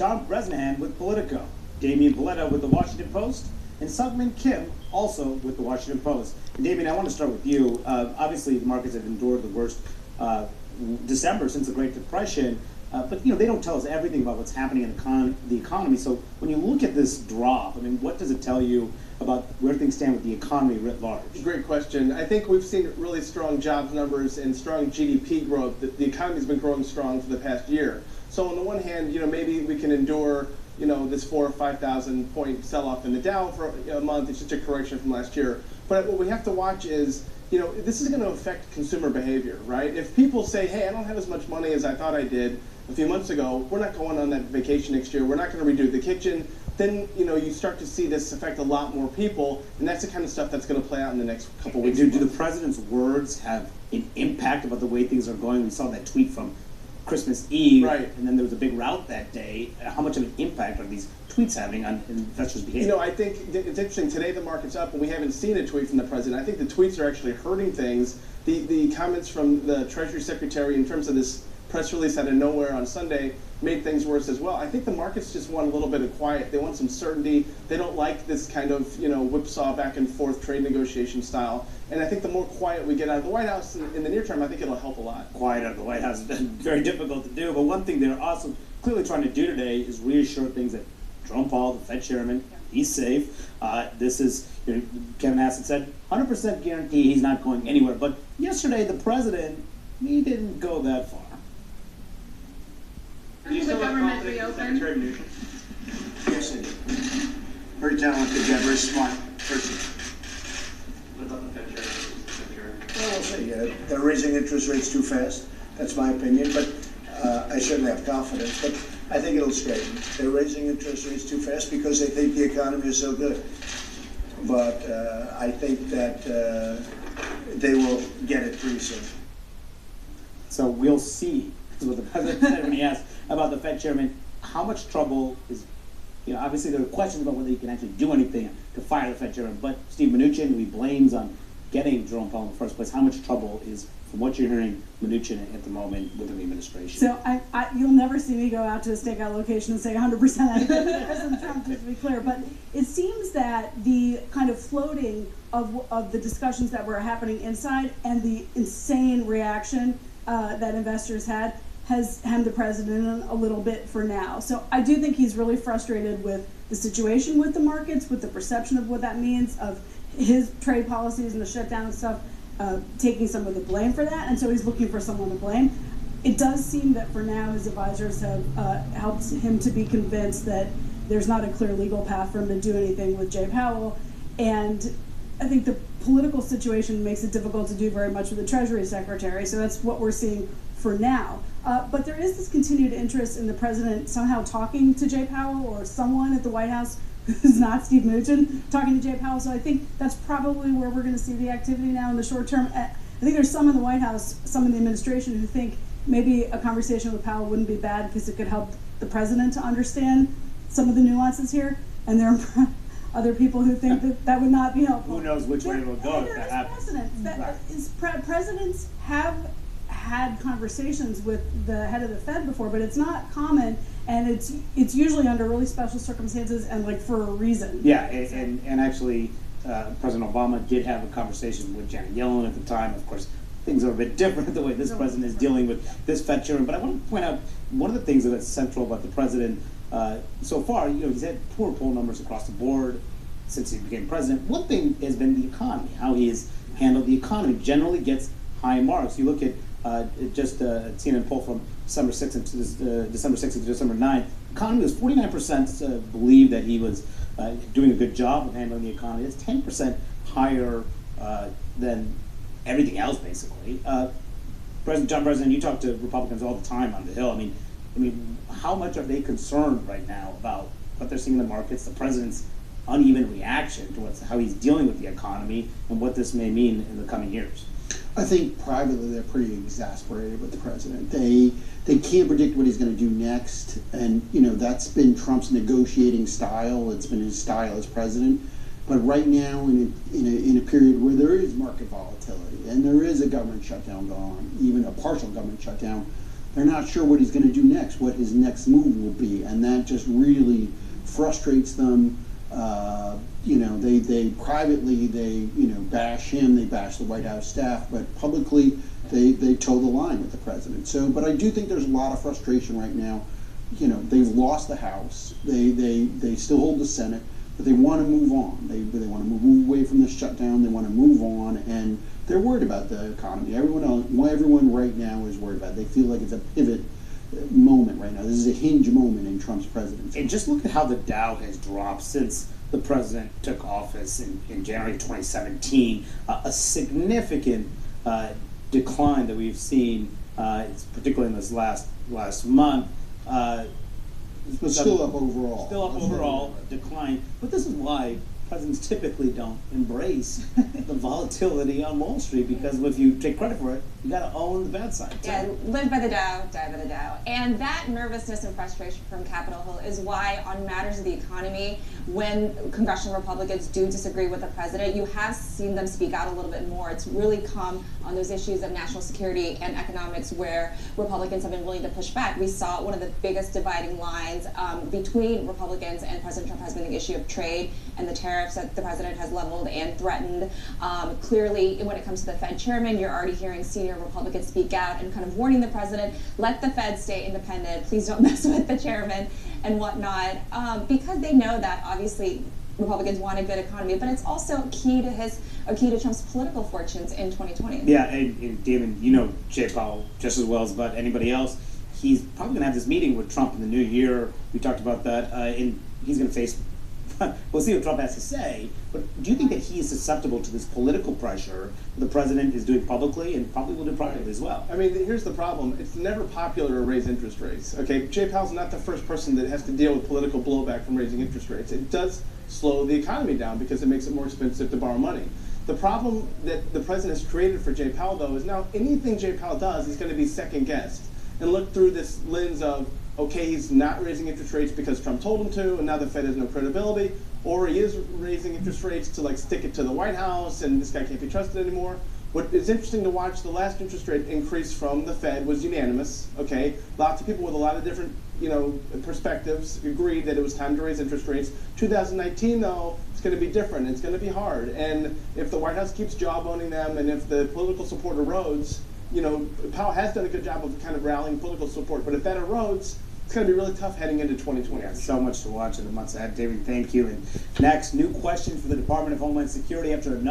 Bresnahan with Politico, Damian Paletta with the Washington Post, and Sueng Min Kim also with the Washington Post. And Damian, I want to start with you. Obviously, the markets have endured the worst December since the Great Depression, but they don't tell us everything about what's happening in the economy. So when you look at this drop, I mean, what does it tell you about where things stand with the economy writ large? Great question. I think we've seen really strong jobs numbers and strong GDP growth. The economy's been growing strong for the past year. So on the one hand, maybe we can endure, this 4,000 or 5,000 point sell-off in the Dow for a month. It's just a correction from last year. But what we have to watch is, this is going to affect consumer behavior, right? If people say, hey, I don't have as much money as I thought I did a few months ago, we're not going on that vacation next year, we're not going to redo the kitchen, then you start to see this affect a lot more people, and that's the kind of stuff that's going to play out in the next couple weeks. Do the president's words have an impact about the way things are going? We saw that tweet from Christmas Eve, right, and then there was a big rout that day. How much of an impact are these tweets having on investors' behavior? I think it's interesting. Today the market's up, and we haven't seen a tweet from the president. I think the tweets are actually hurting things. The comments from the Treasury Secretary in terms of this press release out of nowhere on Sunday made things worse as well. I think the markets just want a little bit of quiet. They want some certainty. They don't like this kind of whipsaw back and forth trade negotiation style. And I think the more quiet we get out of the White House in the near term, I think it'll help a lot. Quiet out of the White House is very difficult to do. But one thing they're also clearly trying to do today is reassure things that Jerome Powell, the Fed chairman, he's safe. This is, Kevin Hassett said, 100% guarantee he's not going anywhere. But yesterday, the president, he didn't go that far. Do you still have government reopen? Yes, I do. Very talented guy, very smart person. What about the Fed chairman? Well, we'll see. They're raising interest rates too fast. That's my opinion, but I certainly have confidence. But I think it'll straighten. They're raising interest rates too fast because they think the economy is so good. But I think that they will get it pretty soon. So we'll see. Is what the president said when he asked about the Fed chairman. How much trouble is, obviously there are questions about whether he can actually do anything to fire the Fed chairman, but Steve Mnuchin, who he blames on getting Jerome Powell in the first place, how much trouble is, from what you're hearing, Mnuchin at the moment within the administration? So you'll never see me go out to a stakeout location and say 100% I agree with President Trump, just to be clear, but it seems that the kind of floating of the discussions that were happening inside and the insane reaction that investors had has hemmed the president in a little bit for now. So I do think he's really frustrated with the situation with the markets, with the perception of what that means, of his trade policies and the shutdown and stuff, taking some of the blame for that, and so he's looking for someone to blame. It does seem that for now his advisors have helped him to be convinced that there's not a clear legal path for him to do anything with Jay Powell, and I think the political situation makes it difficult to do very much with the Treasury Secretary, so that's what we're seeing for now. But there is this continued interest in the president somehow talking to Jay Powell or someone at the White House who's not Steve Mnuchin talking to Jay Powell. So I think that's probably where we're going to see the activity now in the short term. I think there's some in the White House, some in the administration who think maybe a conversation with Powell wouldn't be bad because it could help the president to understand some of the nuances here. And there are other people who think that would not be helpful. Who knows which way it'll go if that happens. Presidents have had conversations with the head of the Fed before, but it's not common, and it's usually under really special circumstances and for a reason. Yeah, and actually, President Obama did have a conversation with Janet Yellen at the time. Of course, things are a bit different the way this president is dealing with this Fed chairman. But I want to point out one of the things that's central about the president so far. He's had poor poll numbers across the board since he became president. One thing has been the economy, how he has handled the economy. Generally gets high marks. You look at just a CNN poll from December 6th and December 6th and December 9th. Economy was 49% believe that he was doing a good job of handling the economy. It's 10% higher than everything else, basically. President, you talk to Republicans all the time on the Hill. I mean, how much are they concerned right now about what they're seeing in the markets, the president's uneven reaction to how he's dealing with the economy, and what this may mean in the coming years? I think privately they're pretty exasperated with the president. They can't predict what he's going to do next, and that's been Trump's negotiating style. It's been his style as president. But right now, in a period where there is market volatility and there is a government shutdown going on, even a partial government shutdown, they're not sure what he's going to do next, what his next move will be, and that just really frustrates them. They privately, bash him, they bash the White House staff, but publicly they toe the line with the president. So, but I do think there's a lot of frustration right now. They've lost the House, they still hold the Senate, but they want to move on. They want to move away from this shutdown. They want to move on, and they're worried about the economy. Everyone right now is worried about it. They feel like it's a pivot moment right now. This is a hinge moment in Trump's presidency. And just look at how the Dow has dropped since the president took office in January 2017. A significant decline that we've seen, particularly in this last month. But still up overall. Still up overall, decline. But this is why presidents typically don't embrace the volatility on Wall Street, because if you take credit for it, you got to own the bad side. Yeah, live by the Dow, die by the Dow. And that nervousness and frustration from Capitol Hill is why on matters of the economy, when congressional Republicans do disagree with the president, you have seen them speak out a little bit more. It's really come on those issues of national security and economics where Republicans have been willing to push back. We saw one of the biggest dividing lines between Republicans and President Trump has been the issue of trade and the tariffs that the president has leveled and threatened. Clearly, when it comes to the Fed chairman, you're already hearing senior Republicans speak out and kind of warning the president, let the Fed stay independent, please don't mess with the chairman and whatnot, because they know that obviously Republicans want a good economy, but it's also key to Trump's political fortunes in 2020. Yeah, and Damon, Jay Powell just as well as about anybody else. He's probably going to have this meeting with Trump in the new year. We talked about that, and he's going to face. We'll see what Trump has to say, but do you think that he is susceptible to this political pressure the president is doing publicly and probably will do privately as well? I mean, here's the problem. It's never popular to raise interest rates, okay? Jay Powell's not the first person that has to deal with political blowback from raising interest rates. It does slow the economy down because it makes it more expensive to borrow money. The problem that the president has created for Jay Powell, though, is now anything Jay Powell does is going to be second-guessed and look through this lens of, okay, he's not raising interest rates because Trump told him to, and now the Fed has no credibility, or he is raising interest rates to stick it to the White House, and this guy can't be trusted anymore. What is interesting to watch, the last interest rate increase from the Fed was unanimous, okay? Lots of people with a lot of different, perspectives agreed that it was time to raise interest rates. 2019, though, it's going to be different. It's going to be hard, and if the White House keeps jawboning them, and if the political support erodes, Powell has done a good job of kind of rallying political support, but if that erodes, it's going to be really tough heading into 2020. Yeah, so much to watch in the months ahead. David, thank you. And next, new question for the Department of Homeland Security after another